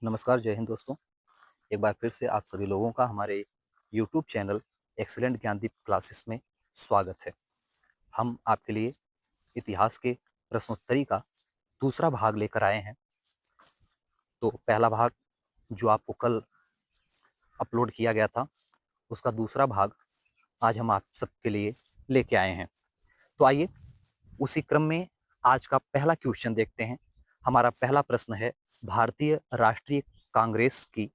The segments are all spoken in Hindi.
नमस्कार, जय हिंद दोस्तों। एक बार फिर से आप सभी लोगों का हमारे YouTube channel excellent Gyandeep classes में स्वागत है। हम आपके लिए इतिहास के प्रश्नोत्तरी का दूसरा भाग लेकर आए हैं। तो पहला भाग जो आपको कल अपलोड किया गया था, उसका दूसरा भाग आज हम आप सबके लिए लेके आए हैं। तो आइए उसी क्रम में आज का पहला क्वेश्चन देखते हैं। हमारा पहला प्रश्न है, भारतीय राष्ट्रीय कांग्रेस की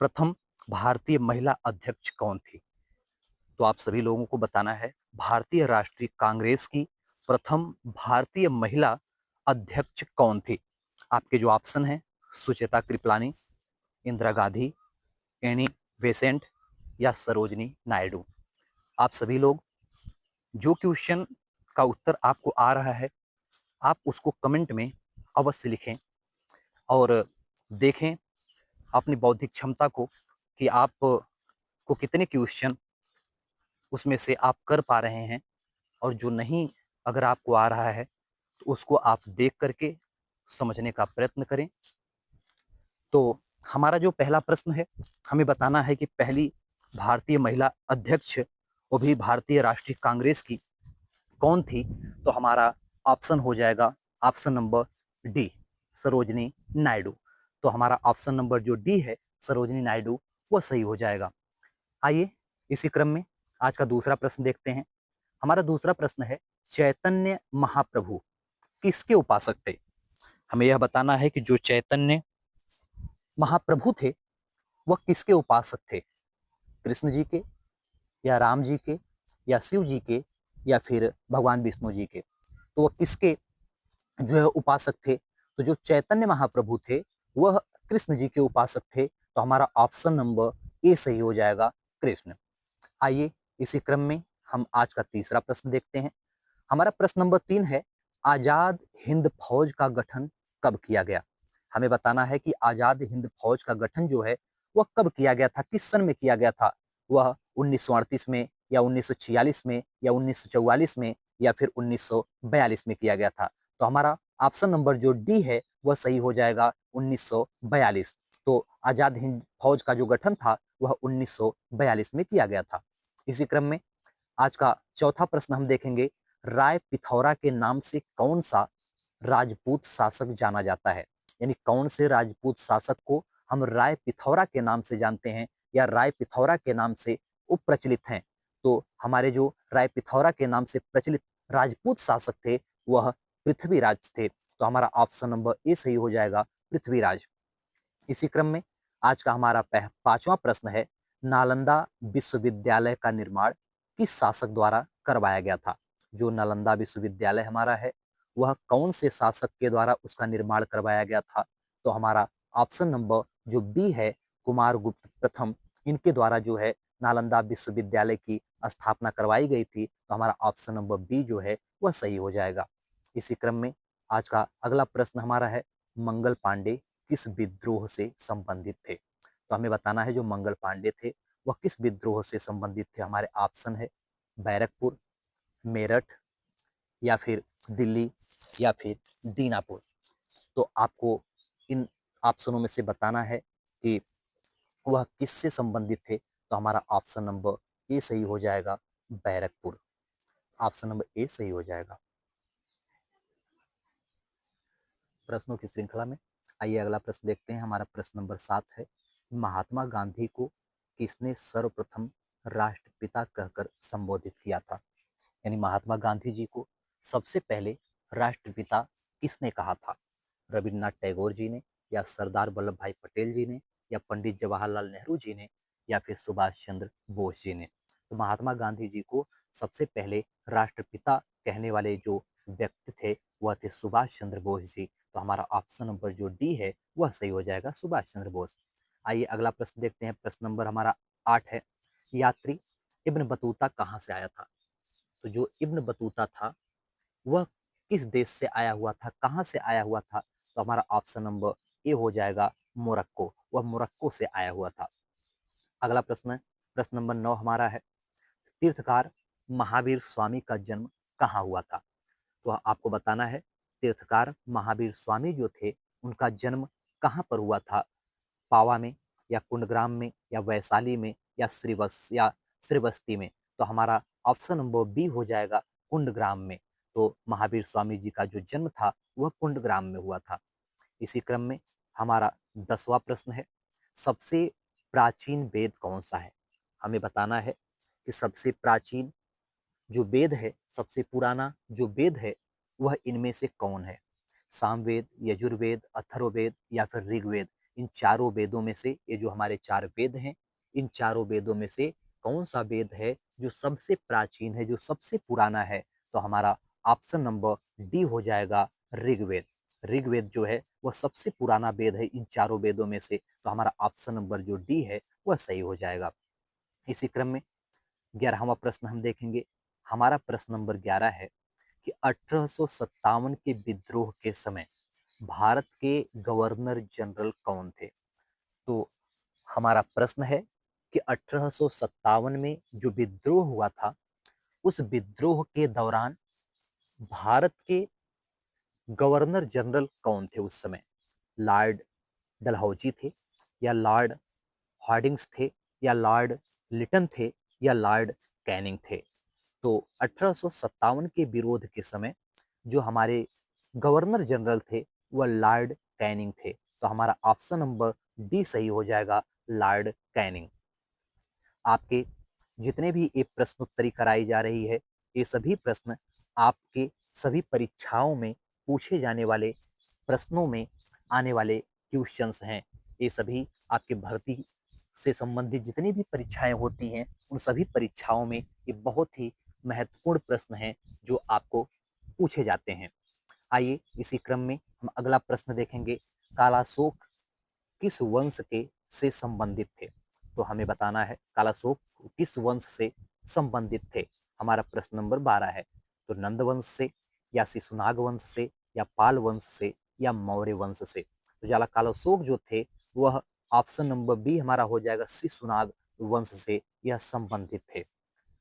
प्रथम भारतीय महिला अध्यक्ष कौन थी? तो आप सभी लोगों को बताना है, भारतीय राष्ट्रीय कांग्रेस की प्रथम भारतीय महिला अध्यक्ष कौन थी? आपके जो ऑप्शन हैं, सुचेता कृपलानी, इंदिरा गांधी, एनी बेसेंट या सरोजनी नायडू। आप सभी लोग जो क्वेश्चन का उत्तर आपको आ रहा है, आप उसको कमेंट में अवश्य लिखें और देखें अपनी बौद्धिक क्षमता को कि आप को कितने क्वेश्चन उसमें से आप कर पा रहे हैं, और जो नहीं अगर आपको आ रहा है तो उसको आप देख करके समझने का प्रयत्न करें। तो हमारा जो पहला प्रश्न है, हमें बताना है कि पहली भारतीय महिला अध्यक्ष वो भी भारतीय राष्ट्रीय कांग्रेस की कौन थी? तो हमारा ऑप्शन हो जाएगा option number D, Sarojini Naidu. तो हमारा ऑप्शन नंबर जो डी है, सरोजनी नायडू, वो सही हो जाएगा। आइए इसी क्रम में आज का दूसरा प्रश्न देखते हैं। हमारा दूसरा प्रश्न है, चैतन्य महाप्रभु किसके उपासक थे? हमें यह बताना है कि जो चैतन्य महाप्रभु थे वह किसके उपासक थे? कृष्ण जी के, या राम जी के, या शिव जी के, या फिर भगवान विष्णु जी के? तो वह किसके जो है उपासक थे? तो जो चैतन्य महाप्रभु थे वह कृष्ण जी के उपासक थे। तो हमारा ऑप्शन नंबर ए सही हो जाएगा, कृष्ण। आइए इसी क्रम में हम आज का तीसरा प्रश्न देखते हैं। हमारा प्रश्न नंबर 3 है, आजाद हिंद फौज का गठन कब किया गया? हमें बताना है कि आजाद हिंद फौज का गठन जो है वह कब किया गया था, किस सन में किया गया था? वह 1938 में, या 1946 में, या 1944 में, या फिर 1942 में किया गया था? तो हमारा ऑप्शन नंबर जो डी है वह सही हो जाएगा, 1942। तो आजाद हिंद फौज का जो गठन था वह 1942 में किया गया था। इसी क्रम में आज का चौथा प्रश्न हम देखेंगे, राय पिथौरा के नाम से कौन सा राजपूत शासक जाना जाता है? यानी कौन से राजपूत शासक को हम राय पिथौरा के नाम से जानते हैं, या राय पिथौरा के नाम से उपप्रचलित हैं? तो हमारे जो राय पिथौरा के नाम से प्रचलित राजपूत शासक थे वह पृथ्वीराज थे। तो हमारा ऑप्शन नंबर ए सही हो जाएगा, पृथ्वीराज। इसी क्रम में आज का हमारा पांचवा प्रश्न है, नालंदा विश्वविद्यालय का निर्माण किस शासक द्वारा करवाया गया था? जो नालंदा विश्वविद्यालय हमारा है वह कौन से शासक के द्वारा उसका निर्माण करवाया गया था? तो हमारा ऑप्शन नंबर जो बी है, कुमारगुप्त प्रथम, इनके द्वारा जो है नालंदा विश्वविद्यालय की स्थापना करवाई गई थी। तो हमारा ऑप्शन नंबर बी जो है वह सही हो जाएगा। इसी क्रम में आज का अगला प्रश्न हमारा है, मंगल पांडे किस विद्रोह से संबंधित थे? तो हमें बताना है जो मंगल पांडे थे वह किस विद्रोह से संबंधित थे। हमारे ऑप्शन है बैरकपुर, मेरठ, या फिर दिल्ली, या फिर दीनापुर। तो आपको इन ऑप्शनों में से बताना है कि वह किससे संबंधित थे। तो हमारा ऑप्शन नंबर ए सही हो जाएगा, बैरकपुर। ऑप्शन नंबर ए सही हो जाएगा। प्रश्नों की श्रृंखला में आइए अगला प्रश्न देखते हैं। हमारा प्रश्न नंबर 7 है, महात्मा गांधी को किसने सर्वप्रथम राष्ट्रपिता कहकर संबोधित किया था? यानी महात्मा गांधी जी को सबसे पहले राष्ट्रपिता किसने कहा था? रविन्द्रनाथ टैगोर जी ने, या सरदार वल्लभ भाई पटेल जी ने, या पंडित जवाहरलाल नेहरू जी ने, या फिर सुभाष चंद्र बोस जी ने? तो महात्मा गांधी जी को सबसे पहले राष्ट्रपिता कहने वाले जो व्यक्ति थे वह थे सुभाष चंद्र बोस जी। तो हमारा ऑप्शन नंबर जो डी है वह सही हो जाएगा, सुभाष चंद्र बोस। आइए अगला प्रश्न देखते हैं। प्रश्न नंबर हमारा 8 है, यात्री इब्न बतूता कहाँ से आया था? तो जो इब्न बतूता था वह किस देश से आया हुआ था, कहाँ से आया हुआ था? तो हमारा ऑप्शन नंबर ए हो जाएगा, मोरक्को। वह मोरक्को से आया हुआ था। अगला प्रश्न, प्रश्न नंबर 9 हमारा है, तीर्थकार महावीर स्वामी का जन्म कहाँ हुआ था? तो आपको बताना है तीर्थकार महावीर स्वामी जो थे उनका जन्म कहाँ पर हुआ था। पावा में या कुंडग्राम में या वैशाली में या श्रीवस्ती में? तो हमारा ऑप्शन नंबर बी हो जाएगा कुंडग्राम में। तो महावीर स्वामी जी का जो जन्म था वह कुंडग्राम में हुआ था। इसी क्रम में हमारा 10वां प्रश्न है, सबसे प्राचीन वेद कौन सा है? हमें बताना है कि सबसे प्राचीन जो वेद है, सबसे पुराना जो वेद है, वह इनमें से कौन है? सामवेद, यजुर्वेद, अथर्ववेद या फिर ऋग्वेद? इन चारों वेदों में से, ये जो हमारे 4 वेद हैं, इन चारों वेदों में से कौन सा वेद है जो सबसे प्राचीन है, जो सबसे पुराना है? तो हमारा ऑप्शन नंबर डी हो जाएगा ऋग्वेद। ऋग्वेद जो है वह सबसे पुराना वेद है इन चारों वेदों में से, तो हमारा ऑप्शन नंबर जो डी है वह सही हो जाएगा। इसी क्रम में 11वां प्रश्न हम देखेंगे। हमारा प्रश्न नंबर 11 है कि 1857 के विद्रोह के समय भारत के गवर्नर जनरल कौन थे? तो हमारा प्रश्न है कि 1857 में जो विद्रोह हुआ था, उस विद्रोह के दौरान भारत के गवर्नर जनरल कौन थे उस समय? लॉर्ड डलहौजी थे, या लॉर्ड हार्डिंग्स थे, या लॉर्ड लिटन थे, या लॉर्ड कैनिंग थे? तो 1857 के विरोध के समय जो हमारे गवर्नर जनरल थे वह लॉर्ड कैनिंग थे। तो हमारा ऑप्शन नंबर डी सही हो जाएगा, लॉर्ड कैनिंग। आपके जितने भी ये प्रश्नोत्तरी कराई जा रही है, ये सभी प्रश्न आपके सभी परीक्षाओं में पूछे जाने वाले प्रश्नों में आने वाले क्वेश्चंस हैं। ये सभी आपके भर्ती से संबंधित जितनी भी परीक्षाएं होती हैं, उन सभी परीक्षाओं में ये बहुत ही महत्वपूर्ण प्रश्न हैं जो आपको पूछे जाते हैं। आइए इसी क्रम में हम अगला प्रश्न देखेंगे। कालाशोक किस वंश के से संबंधित थे? तो हमें बताना है कालाशोक किस वंश से संबंधित थे। हमारा प्रश्न नंबर 12 है। तो नंद वंश से, या शिशुनाग वंश से, या पाल वंश से, या मौर्य वंश से? तो जाला कालाशोक जो थे वह ऑप्शन नंबर बी हमारा हो जाएगा, शिशुनाग वंश से यह संबंधित थे।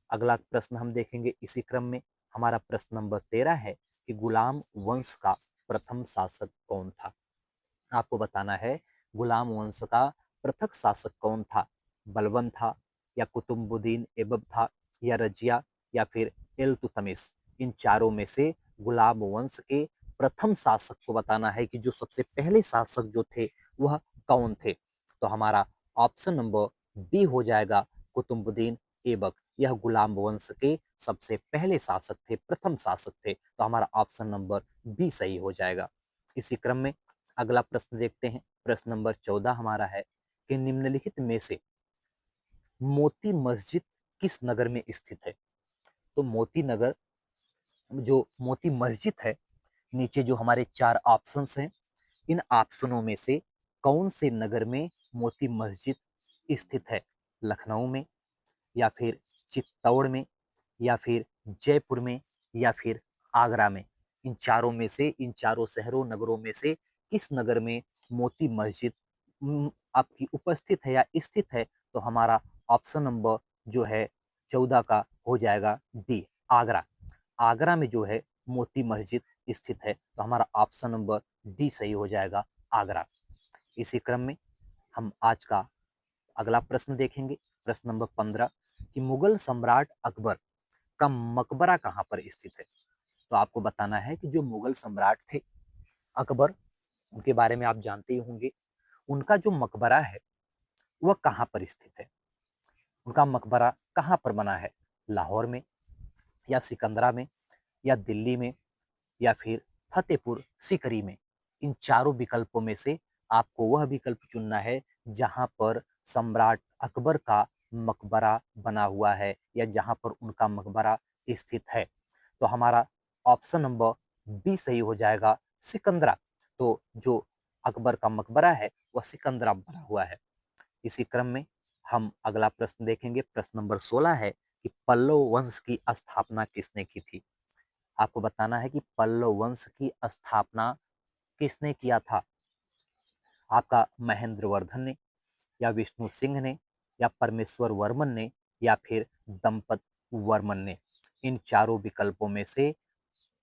अगला प्रश्न हम देखेंगे इसी क्रम में। हमारा प्रश्न नंबर 13 है कि गुलाम वंश का प्रथम शासक कौन था? आपको बताना है गुलाम वंश का प्रथम शासक कौन था? बलबन था, या कुतुबुद्दीन ऐबक था, या रजिया, या फिर इल्तुतमिश? इन चारों में से गुलाम वंश के प्रथम शासक को बताना है कि जो सबसे पहले शासक जो थे वह कौन थे। तो हमारा ऑप्शन नंबर बी हो जाएगा, कुतुबुद्दीन ऐबक। यह गुलाम वंश के सबसे पहले शासक थे, प्रथम शासक थे। तो हमारा ऑप्शन नंबर बी सही हो जाएगा। इसी क्रम में अगला प्रश्न देखते हैं। प्रश्न नंबर 14 हमारा है कि निम्नलिखित में से मोती मस्जिद किस नगर में स्थित है? तो मोती नगर, जो मोती मस्जिद है, नीचे जो हमारे 4 ऑप्शंस हैं, इन ऑप्शनों में से कौन से नगर में मोती मस्जिद स्थित है? लखनऊ में, या फिर चित्तौड़ में, या फिर जयपुर में, या फिर आगरा में? इन चारों में से, इन चारों शहरों नगरों में से किस नगर में मोती मस्जिद आपकी उपस्थित है या स्थित है? तो हमारा ऑप्शन नंबर जो है 14 का हो जाएगा डी, आगरा। आगरा में जो है मोती मस्जिद स्थित है। तो हमारा ऑप्शन नंबर डी सही हो जाएगा, आगरा। इसी क्रम में हम आज का अगला प्रश्न देखेंगे। प्रश्न नंबर 15 कि मुगल सम्राट अकबर का मकबरा कहाँ पर स्थित है? तो आपको बताना है कि जो मुगल सम्राट थे अकबर, उनके बारे में आप जानते ही होंगे। उनका जो मकबरा है वह कहाँ पर स्थित है? उनका मकबरा कहाँ पर बना है? लाहौर में, या सिकंदरा में, या दिल्ली में, या फिर फतेहपुर सीकरी में? इन चारों विकल्पों में से आपको वह विकल्प चुनना है जहां पर सम्राट अकबर का मकबरा बना हुआ है, या जहां पर उनका मकबरा स्थित है। तो हमारा ऑप्शन नंबर बी सही हो जाएगा, सिकंदरा। तो जो अकबर का मकबरा है वह सिकंदरा बना हुआ है। इसी क्रम में हम अगला प्रश्न देखेंगे। प्रश्न नंबर 16 है कि पल्लव वंश की स्थापना किसने की थी? आपको बताना है कि पल्लव वंश की स्थापना किसने किया था? आपका महेंद्र वर्धन ने, या विष्णु सिंह ने, या परमेश्वर वर्मन ने, या फिर दंपत वर्मन ने? इन चारों विकल्पों में से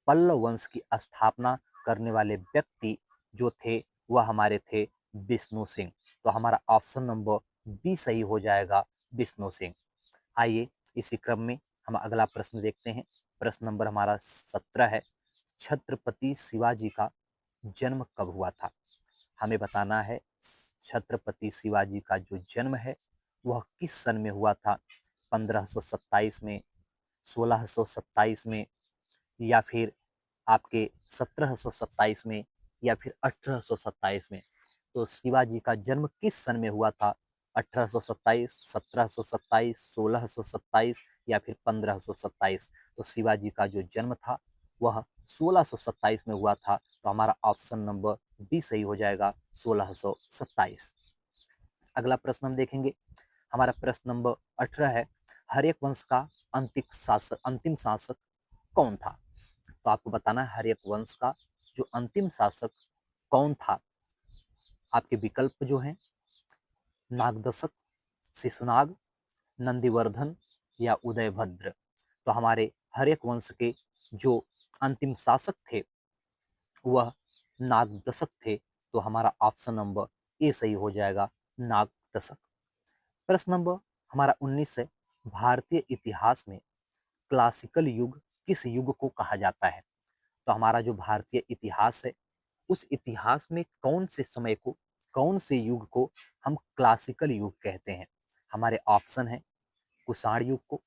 पल्लव वंश की स्थापना करने वाले व्यक्ति जो थे वह हमारे थे विष्णु सिंह। तो हमारा ऑप्शन नंबर बी सही हो जाएगा, विष्णु सिंह। आइए इसी क्रम में हम अगला प्रश्न देखते हैं। प्रश्न नंबर हमारा 17 है, छत्रपति शिवाजी का जन्म कब हुआ था? हमें बताना है छत्रपति शिवाजी का जो जन्म है वह किस सन में हुआ था? 1527 में, 1627 में, या फिर आपके 1727 में, या फिर 1827 में? तो शिवाजी का जन्म किस सन में हुआ था? 1827, 1727, 1627 या फिर 1527? तो शिवाजी का जो जन्म था वह 1627 में हुआ था। तो हमारा ऑप्शन नंबर बी सही हो जाएगा, 1627। अगला प्रश्न हम देखेंगे। हमारा प्रश्न नंबर 18 है, हर्यक वंश का अंतिम शासक कौन था? तो आपको बताना है हर्यक वंश का जो अंतिम शासक कौन था। आपके विकल्प जो हैं, नागदशक, शिशुनाग, नंदीवर्धन या उदयभद्र? तो हमारे हर्यक वंश के जो अंतिम शासक थे वह नागदशक थे। तो हमारा ऑप्शन नंबर ए सही हो जाएगा, नागदशक। प्रश्न नंबर हमारा 19 है, भारतीय इतिहास में क्लासिकल युग किस युग को कहा जाता है? तो हमारा जो भारतीय इतिहास है उस इतिहास में कौन से समय को, कौन से युग को हम क्लासिकल युग कहते हैं? हमारे ऑप्शन है कुषाण युग को,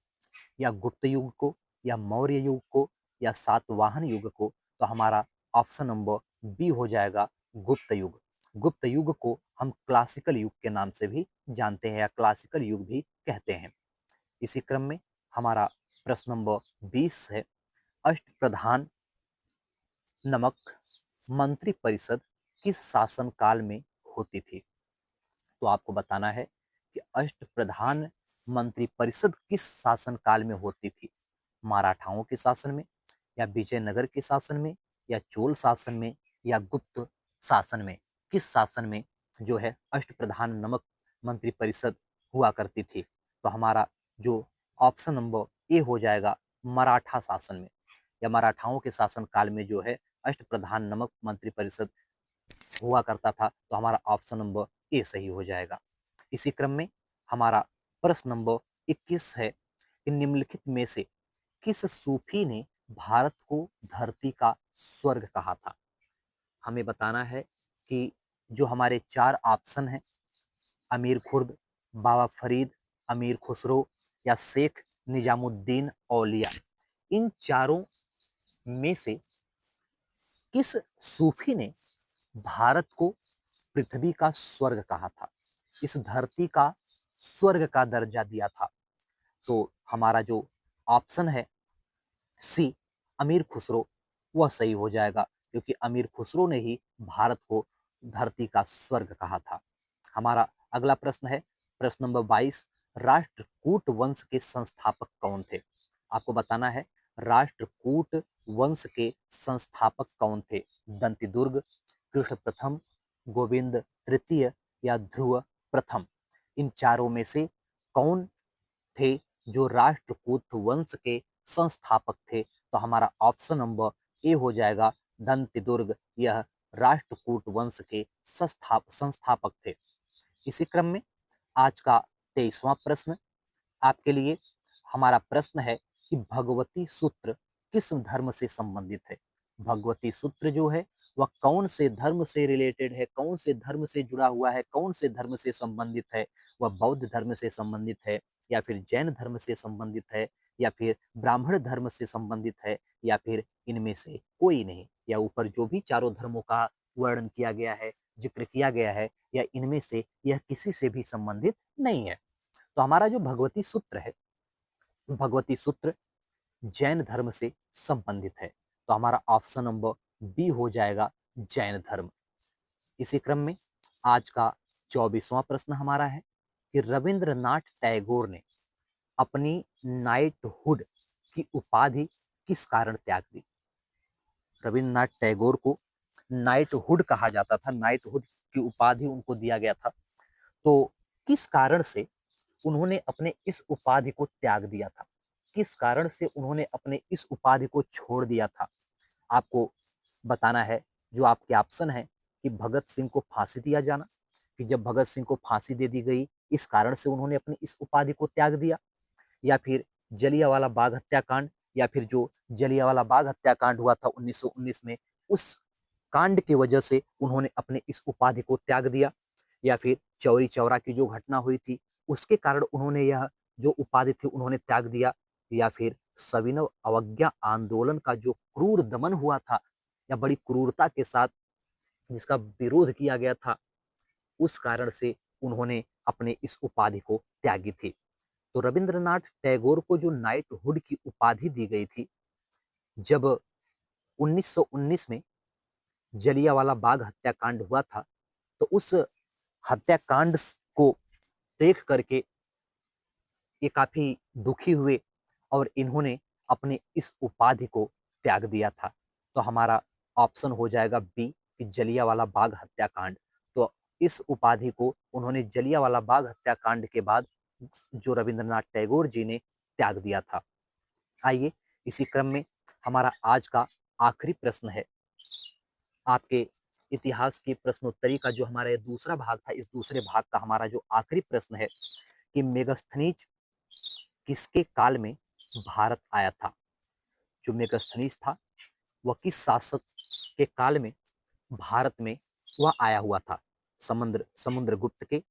या गुप्त युग को, या मौर्य युग को, या सातवाहन युग को? तो हमारा ऑप्शन नंबर बी हो जाएगा, गुप्त युग। गुप्त युग को हम क्लासिकल युग के नाम से भी जानते हैं या क्लासिकल युग भी कहते हैं। इसी क्रम में हमारा प्रश्न नंबर 20 है, अष्टप्रधान नमक मंत्री परिषद किस शासन काल में होती थी? तो आपको बताना है कि अष्टप्रधान मंत्री परिषद किस शासन काल में होती थी? मराठाओं के शासन में, या विजयनगर के शासन में, या चोल शासन में, या गुप्त शासन में? किस शासन में जो है अष्टप्रधान नमक मंत्री परिषद हुआ करती थी? तो हमारा जो ऑप्शन नंबर ए हो जाएगा, मराठा शासन में, या मराठाओं के शासन काल में जो है अष्टप्रधान नमक मंत्री परिषद हुआ करता था। तो हमारा ऑप्शन नंबर ए सही हो जाएगा। इसी क्रम में हमारा प्रश्न नंबर 21 है कि निम्नलिखित में से किस सूफी ने भारत को धरती का स्वर्ग कहा था? हमें बताना है कि जो हमारे चार ऑप्शन हैं, अमीर खुर्द, बाबा फरीद, अमीर खुसरो, या शेख निजामुद्दीन औलिया, इन चारों में से किस सूफी ने भारत को पृथ्वी का स्वर्ग कहा था, इस धरती का स्वर्ग का दर्जा दिया था? तो हमारा जो ऑप्शन है सी, अमीर खुसरो, वह सही हो जाएगा, क्योंकि अमीर खुसरो ने ही भारत को धरती का स्वर्ग कहा था। हमारा अगला प्रश्न है प्रश्न नंबर 22, राष्ट्रकूट वंश के संस्थापक कौन थे? आपको बताना है राष्ट्रकूट वंश के संस्थापक कौन थे? दंतिदुर्ग, कृष्ण प्रथम, गोविंद तृतीय, या ध्रुव प्रथम? इन चारों में से कौन थे जो राष्ट्रकूट वंश के संस्थापक थे? तो हमारा ऑप्शन नंबर ए हो जाएगा, दंतिदुर्ग, यह राष्ट्रकूट वंश के संस्थापक थे। इसी क्रम में आज का 23वां प्रश्न आपके लिए हमारा प्रश्न है कि भगवती सूत्र किस धर्म से संबंधित है? भगवती सूत्र जो है वह कौन से धर्म से रिलेटेड है, कौन से धर्म से जुड़ा हुआ है, कौन से धर्म से संबंधित है? वह बौद्ध धर्म से संबंधित है, या फिर जैन धर्म से संबंधित है, या फिर ब्राह्मण धर्म से संबंधित है, या फिर इनमें से कोई नहीं, या ऊपर जो भी चारों धर्मों का वर्णन किया गया है, जिक्र किया गया है, या इनमें से यह किसी से भी संबंधित नहीं है? तो हमारा जो भगवती सूत्र है, भगवती सूत्र जैन धर्म से संबंधित है। तो हमारा ऑप्शन नंबर बी हो जाएगा, जैन धर्म। इसी क्रम में आज का 24वां प्रश्न हमारा है कि रविंद्रनाथ टैगोर ने अपनी नाइटहुड की उपाधि किस कारण त्याग दी? रविंद्रनाथ टैगोर को नाइटहुड कहा जाता था, नाइटहुड की उपाधि उनको दिया गया था। तो किस कारण से उन्होंने अपने इस उपाधि को त्याग दिया था? किस कारण से उन्होंने अपने इस उपाधि को छोड़ दिया था? आपको बताना है। जो आपके ऑप्शन है कि भगत सिंह को फांसी दिया जाना, कि जब भगत सिंह को फांसी दे दी गई, इस कारण से उन्होंने अपनी इस उपाधि को त्याग दिया, या फिर जलियांवाला बाग हत्याकांड, या फिर जो जलियांवाला बाग हत्याकांड हुआ था 1919 में, उस कांड की वजह से उन्होंने अपने इस उपाधि को त्याग दिया, या फिर चौरी चौरा की जो घटना हुई थी उसके कारण उन्होंने यह जो उपाधि थी उन्होंने त्याग दिया, या फिर सविनय अवज्ञा आंदोलन का जो क्रूर दमन हुआ था या बड़ी क्रूरता के साथ जिसका विरोध किया गया था, उस कारण से उन्होंने अपने इस उपाधि को त्यागी थी। तो रविंद्रनाथ टैगोर को जो नाइटहुड की उपाधि दी गई थी, जब 1919 में जलियांवाला बाग हत्याकांड हुआ था, तो उस हत्याकांड को देख करके ये काफी दुखी हुए और इन्होंने अपने इस उपाधि को त्याग दिया था। तो हमारा ऑप्शन हो जाएगा बी कि जलियांवाला बाग हत्याकांड। तो इस उपाधि को उन्होंने जलियांवाला बाग हत्याकांड के बाद जो रविंद्रनाथ टैगोर जी ने त्याग दिया था। आइए इसी क्रम में हमारा आज का आखिरी प्रश्न है, आपके इतिहास की प्रश्नोत्तरी का जो हमारा ये दूसरा भाग था, इस दूसरे भाग का हमारा जो आखिरी प्रश्न है कि मेगास्थनीज किसके काल में भारत आया था। जो मेगास्थनीज था वह किस शासक के काल में भारत में वह आया हुआ था, समुद्रगुप्त के,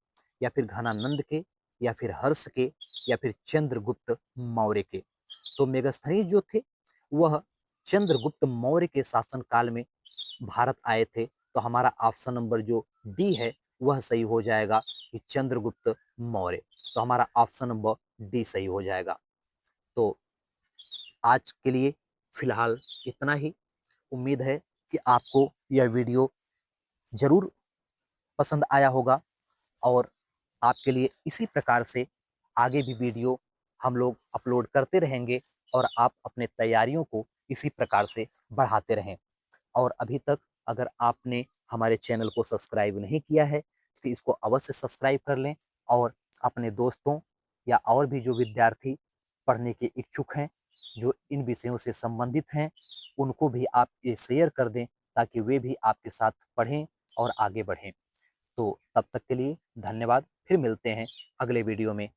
या फिर घनानंद के, या फिर हर्ष के, या फिर चंद्रगुप्त मौर्य के। तो मेगास्थनीज जो थे वह चंद्रगुप्त मौर्य के शासन काल में भारत आए थे। तो हमारा ऑप्शन नंबर जो डी है वह सही हो जाएगा कि चंद्रगुप्त मौर्य। तो हमारा ऑप्शन नंबर डी सही हो जाएगा। तो आज के लिए फिलहाल इतना ही। उम्मीद है कि आपको यह वीडियो जरूर पसंद आया होगा और आपके लिए इसी प्रकार से आगे भी वीडियो हम लोग अपलोड करते रहेंगे और आप अपने तैयारियों को इसी प्रकार से बढ़ाते रहें। और अभी तक अगर आपने हमारे चैनल को सब्सक्राइब नहीं किया है तो इसको अवश्य सब्सक्राइब कर लें और अपने दोस्तों या और भी जो विद्यार्थी पढ़ने के इच्छुक हैं, जो इन विषयों से संबंधित हैं, उनको भी आप ये शेयर कर दें ताकि वे भी आपके साथ पढ़ें और आगे बढ़ें। तो तब तक के लिए धन्यवाद। फिर मिलते हैं अगले वीडियो में।